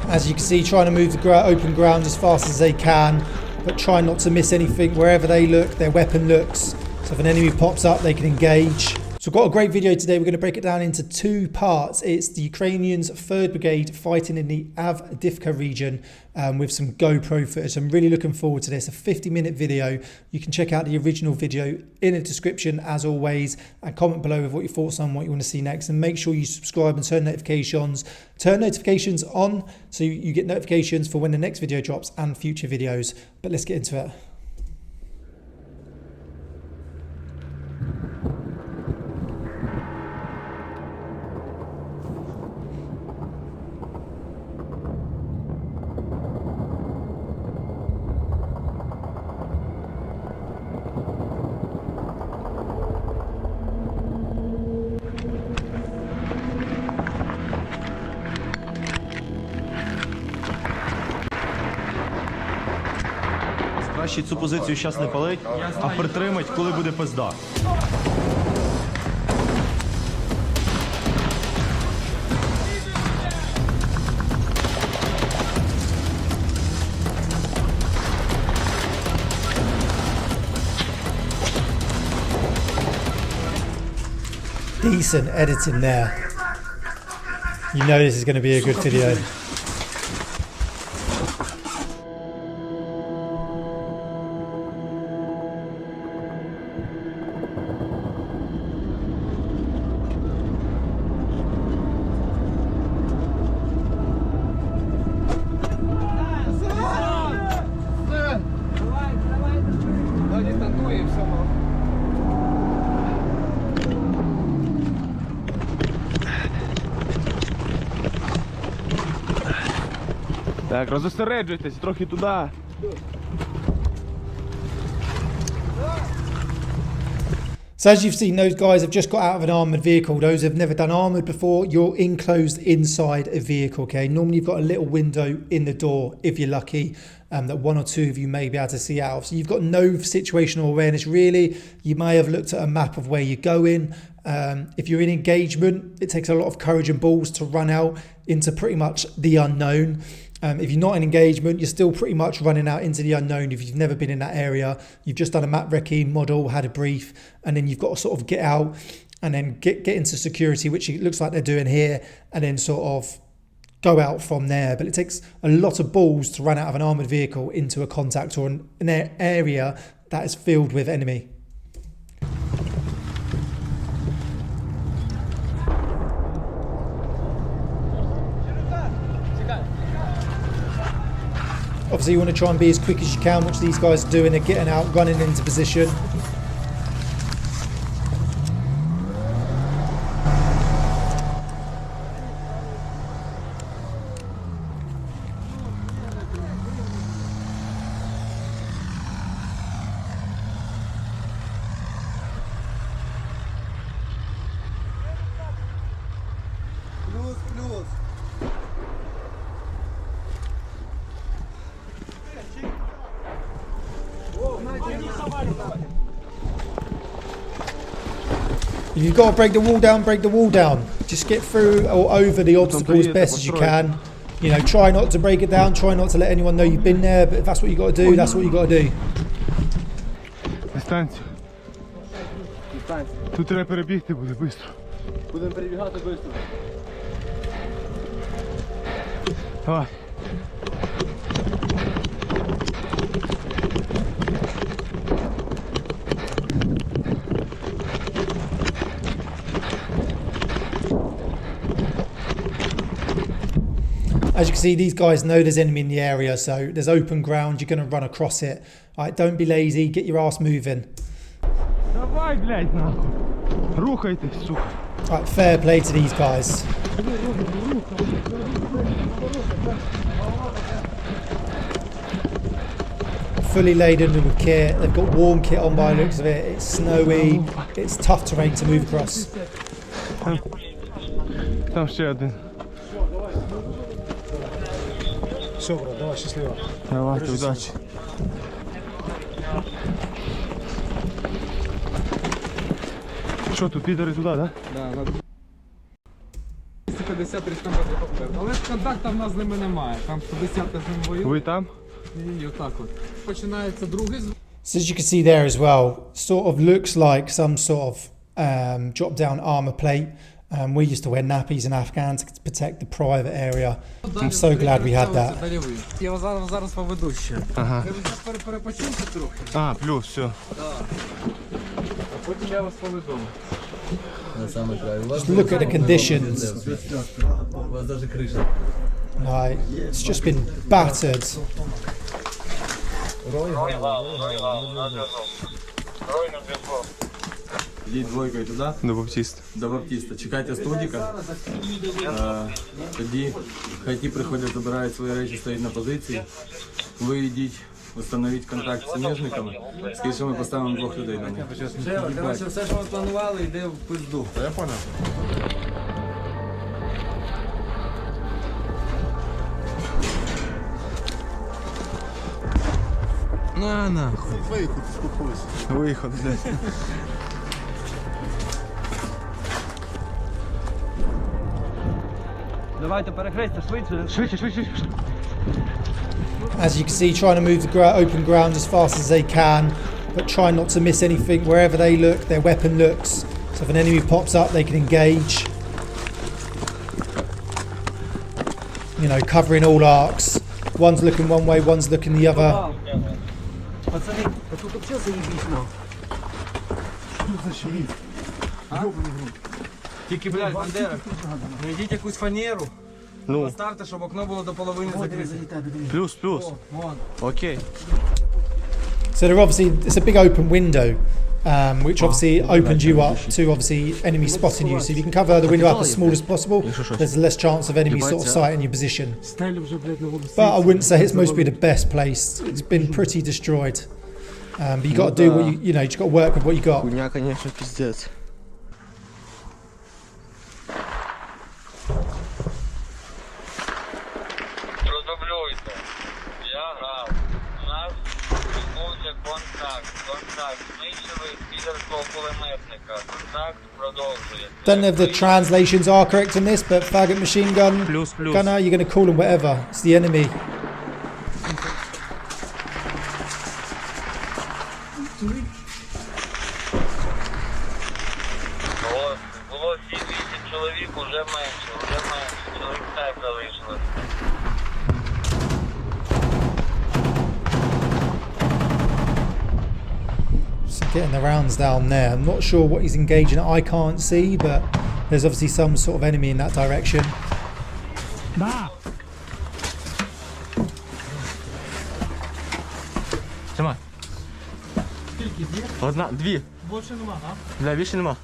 As you can see, trying to move the open ground as fast as they can, but try not to miss anything wherever they look, their weapon looks. So if an enemy pops up, they can engage. So we've got a great video today. We're going to break it down into two parts. It's the Ukrainians' 3rd Brigade fighting in the Avdiivka region with some GoPro footage. I'm really looking forward to this. A 50-minute video. You can check out the original video in the description as always, and comment below with what your thoughts on what you want to see next. And make sure you subscribe and turn notifications. Turn notifications on so you get notifications for when the next video drops and future videos. But let's get into it. Краще цю позицію зараз не палить, а притримать, коли буде пизда. Decent editing there. You know this is going to be a good video. Так, розосереджуйтесь, трохи туди. So as you've seen, those guys have just got out of an armoured vehicle. Those who have never done armoured before, you're enclosed inside a vehicle, okay? Normally you've got a little window in the door, if you're lucky, that one or two of you may be able to see out of. So you've got no situational awareness, really. You may have looked at a map of where you're going. If you're in engagement, it takes a lot of courage and balls to run out into pretty much the unknown. If you're not in engagement, you're still pretty much running out into the unknown. If you've never been in that area, you've just done a map recce model, had a brief, and then you've got to sort of get out and then get into security, which it looks like they're doing here, and then sort of go out from there. But it takes a lot of balls to run out of an armoured vehicle into a contact or an area that is filled with enemy. Obviously you want to try and be as quick as you can, which these guys are doing. They're getting out, running into position. If you've got to break the wall down, break the wall down. Just get through or over the obstacle as best as you can. You know, try not to break it down, try not to let anyone know you've been there, but if that's what you got to do, that's what you got to do. Дистанцію. Тут треба перебігти буде швидко. Будемо перебігати швидко. Давай. As you can see, these guys know there's enemy in the area, so there's open ground, you're going to run across it. All right, don't be lazy, get your ass moving. Давай, блядь, нахуй. Рухайтесь, сука. All right, fair play to these guys. Fully laden with kit, they've got warm kit on by the looks of it, it's snowy, it's tough terrain to move across. Там ще один. Все, брат, давай, щасливо. Давайте, удачі. Що, тут підери туди, да? Да, надо. 50 річка метрів попереду. Але контакту в нас з ними немає. Там 50 з ними воюють. Ви там? І отак от. Починається другий звук. So as you can see there as well, sort of looks like some sort of drop down armor plate. We used to wear nappies in Afghan to protect the private area. I'm so glad we had that. Я вас зараз поведу ще. Ага. Ви зараз перепочиньте трохи. А, плюс, все. А потім я вас поведу. Just look at the conditions. Like, it's just been battered. Йдіть двойкою туди, До Баптіста. до Баптіста. Чекайте студіка. Тоді хай ті приходять, забирають свої речі, стоять на позиції. Ви йдіть, встановіть контакт з суміжниками. Скільки ми поставимо 2 людей на них. Коротше, все, що ми планували, йде в пизду. Я понял. На нахуй. Виход, блядь. Давайте перехрестя, швидше. Швидше. As you can see, trying to move the open ground as fast as they can, but try not to miss anything. Wherever they look, their weapon looks. So if an enemy pops up, they can engage. You know, covering all arcs. One's looking one way, one's looking the other. Пацани, а тут взагалі заїбіть нам. Тільки, блядь, Бандера, знайдіть якусь фанеру, поставте, щоб окно було до половини закрите. Плюс. Вон. Окей. So they're obviously, it's a big open window, which obviously opens you up to obviously enemy spotting you. So if you can cover the window up as small as possible, there's less chance of enemy sort of sighting your position. But I wouldn't say it's mostly the best place. It's been pretty destroyed. But you got to do what you know. You just got to work with what you got. Хуйня, конечно, пиздец. Продублюйте. Я грав. У нас відбувся контакт. Знищили підерського кулеметника. Контакт продовжує. Don't know if the translations are correct on this, but faggot machine gun Plus. gunner, you're going to call them whatever. It's the enemy. Було 7-8 чоловік, уже менше. Чоловік 5 залишилось. So getting the rounds down there. I'm not sure what he's engaging at. I can't see, but there's obviously some sort of enemy in that direction. Тримай. Одна, дві. Більше нема, а? Бля, більше нема.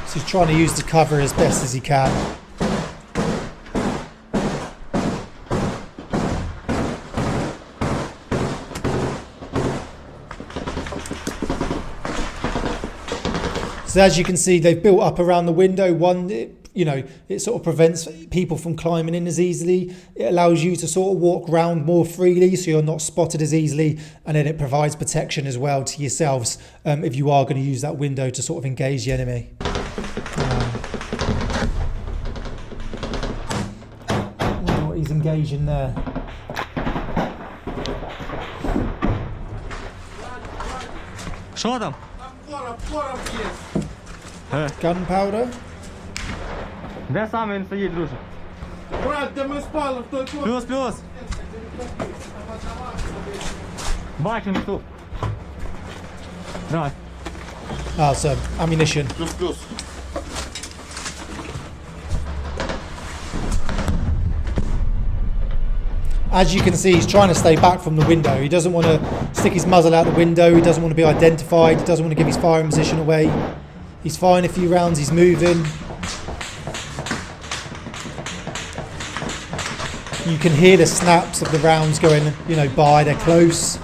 So he's trying to use the cover as best as he can. So as you can see, they've built up around the window. It sort of prevents people from climbing in as easily. It allows you to sort of walk around more freely, so you're not spotted as easily, and then it provides protection as well to yourselves if you are going to use that window to sort of engage the enemy. I wonder what he's engaging there. Що там? Gunpowder? Де саме він стоїть, друже? Брат, де ми спали, в той кут. Плюс. Бачимо тут. Давай. So ammunition. Плюс. As you can see, he's trying to stay back from the window. He doesn't want to stick his muzzle out the window. He doesn't want to be identified. He doesn't want to give his firing position away. He's firing a few rounds. He's moving. You can hear the snaps of the rounds going, by. They're close.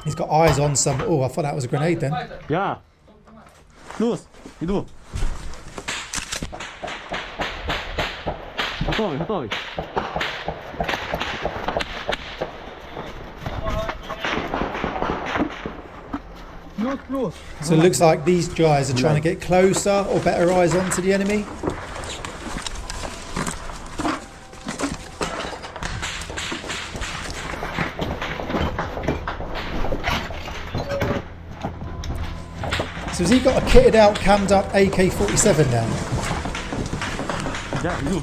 He's got eyes on some. Oh, I thought that was a grenade then. Я. Плюс, іду. Готовий, готовий. So it looks like these guys are trying to get closer or better eyes onto the enemy. So has he got a kitted out, cammed up AK-47 now? Я іду.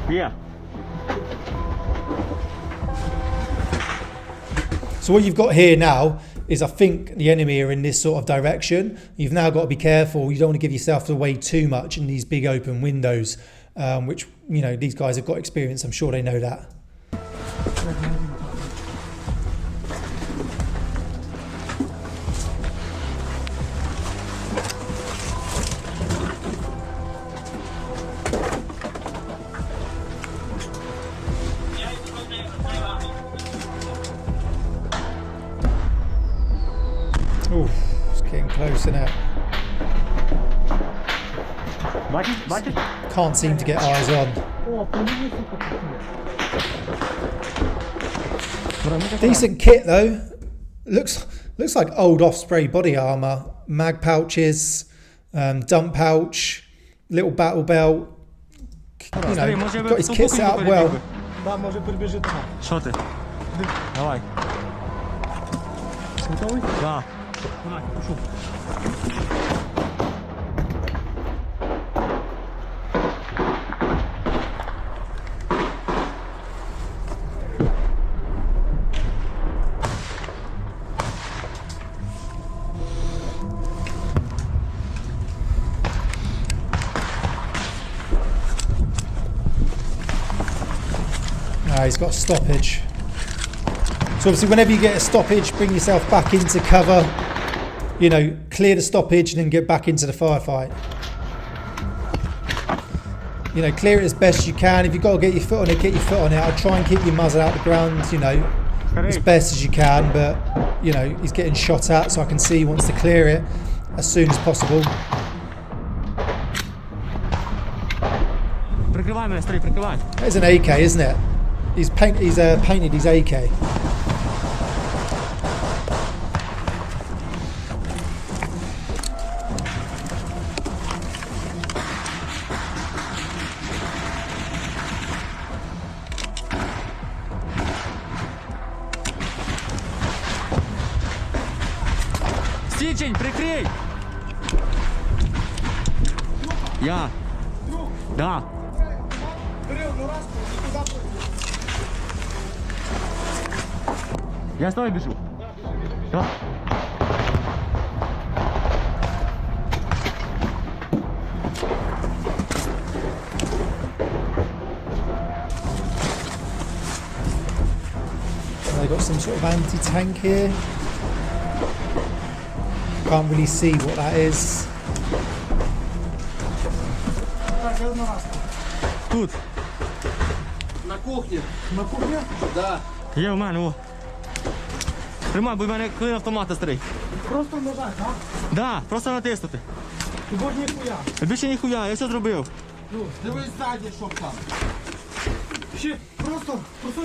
Є. So what you've got here now is, I think the enemy are in this sort of direction. You've now got to be careful. You don't want to give yourself away too much in these big open windows, which, you know, these guys have got experience. I'm sure they know that. Ooh, it's getting close now. Бачиш? Can't seem to get eyes on. Decent kit though. Looks like old Osprey body armor. Mag pouches, dump pouch, little battle belt. You know, got his kit set up well. Да, може прибіжити. Що ти? Давай. Готовий? Да. Давай, пішов. He's got stoppage. So obviously whenever you get a stoppage, bring yourself back into cover. You know, clear the stoppage and then get back into the firefight. You know, clear it as best you can. If you've got to get your foot on it, get your foot on it. I'll try and keep your muzzle out the ground, you know, as best as you can. But, you know, he's getting shot at, so I can see he wants to clear it as soon as possible. Прикривай мене, старий, прикривай. That is an AK, isn't it? He's painted his AK. Січень, прикрий! Я. Да. Я з тобою біжу. Все. They got some sort of anti-tank here. Can't really see what that is. Тут. На кухні. На кухні? Да. Є в мене, о. Тримай, бо в мене клин автомата, старий. Просто нажать, так? Да, просто натиснути. Ти бо ніхуя. Більше ніхуя, я все зробив. Ну, дивись ззаді, щоб там. Ще, просто.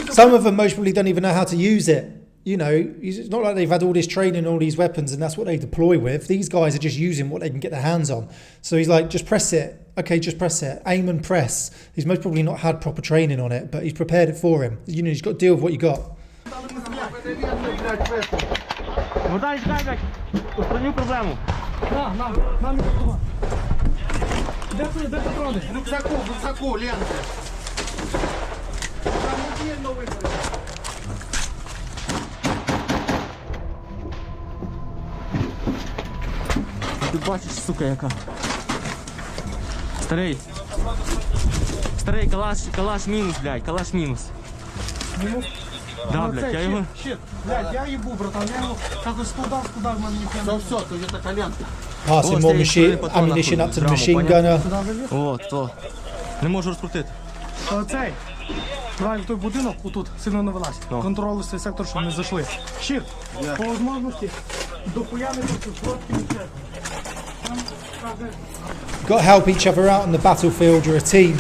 Some of them most probably don't even know how to use it. You know, it's not like they've had all this training, all these weapons, and that's what they deploy with. These guys are just using what they can get their hands on. So he's like, just press it. Okay, just press it. Aim and press. He's most probably not had proper training on it, but he's prepared it for him. You know, he's got to deal with what you got. Ну дай, чекай, блядь. Устраню проблему. На мікрофон. Де патрони? Рюкзаку, ленти. Ти бачиш, сука, яка. Старий. Старий, калаш мінус, блядь, калаш мінус. Мінус? Да, блядь, я його... Щит, блядь, я їбу, братан, я його якось складав, в мене ніхуя. Все, то є така лента. Passing more ammunition up to the machine gunner. О, то. Не можу розкрутити. То цей, Давай в той будинок, отут, сильно не вилазь. Контролюй цей сектор, щоб не зайшли. Щит, по можливості, дохуяни тут короткими чеками. You've got to help each other out on the battlefield. You're a team.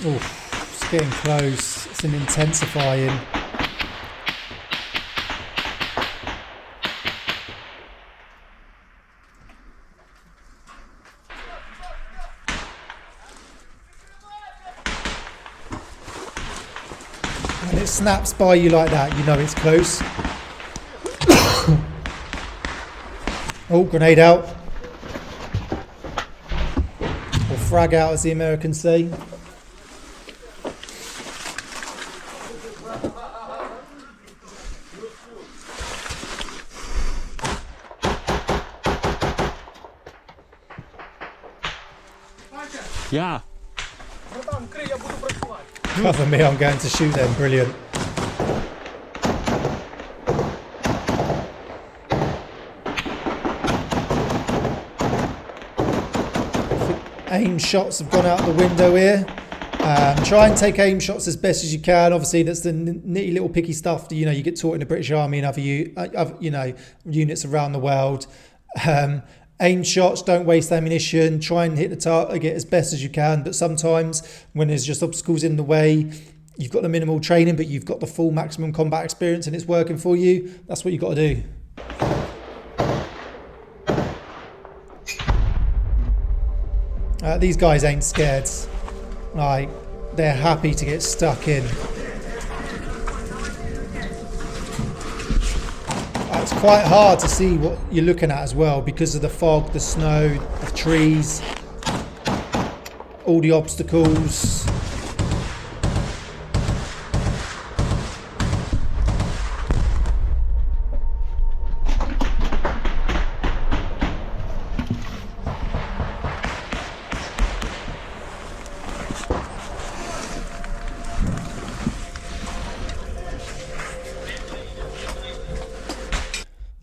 Oof, it's getting close. It's an intensifying. When it snaps by you like that, you know it's close. Oh, grenade out. Or frag out, as the Americans say. Я. Cover me, I'm going to shoot them. Brilliant. Aim shots have gone out the window here. Try and take aim shots as best as you can. Obviously, that's the nitty little picky stuff that, you know, you get taught in the British Army and other units around the world. Aim shots, don't waste ammunition. Try and hit the target as best as you can. But sometimes when there's just obstacles in the way, you've got the minimal training, but you've got the full maximum combat experience and it's working for you. That's what you've got to do. These guys ain't scared. Like, they're happy to get stuck in. It's quite hard to see what you're looking at as well because of the fog, the snow, the trees, all the obstacles.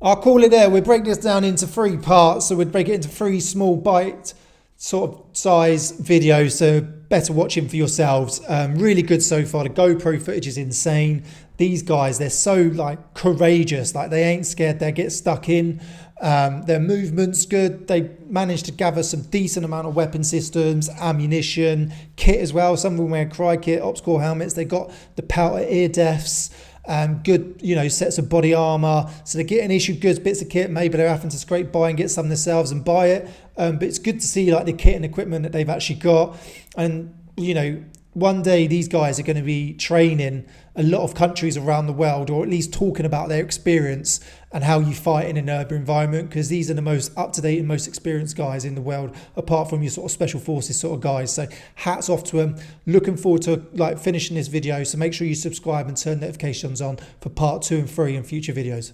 I'll call it there. We'll break this down into 3 parts. So we'll break it into 3 small bite sort of size videos. So better watching for yourselves. Really good so far. The GoPro footage is insane. These guys, they're so like courageous. Like they ain't scared. They get stuck in. Their movement's good. They managed to gather some decent amount of weapon systems, ammunition, kit as well. Some of them wear cry kit, OPSCOR helmets. They got the powder ear defs. Good, sets of body armor. So they're getting issued goods, bits of kit. Maybe they're having to scrape by and get some themselves and buy it. But it's good to see like the kit and equipment that they've actually got. And one day these guys are going to be training a lot of countries around the world, or at least talking about their experience and how you fight in an urban environment, because these are the most up-to-date and most experienced guys in the world, apart from your sort of special forces sort of guys. So hats off to them. Looking forward to like finishing this video. So make sure you subscribe and turn notifications on for part 2 and 3 and future videos.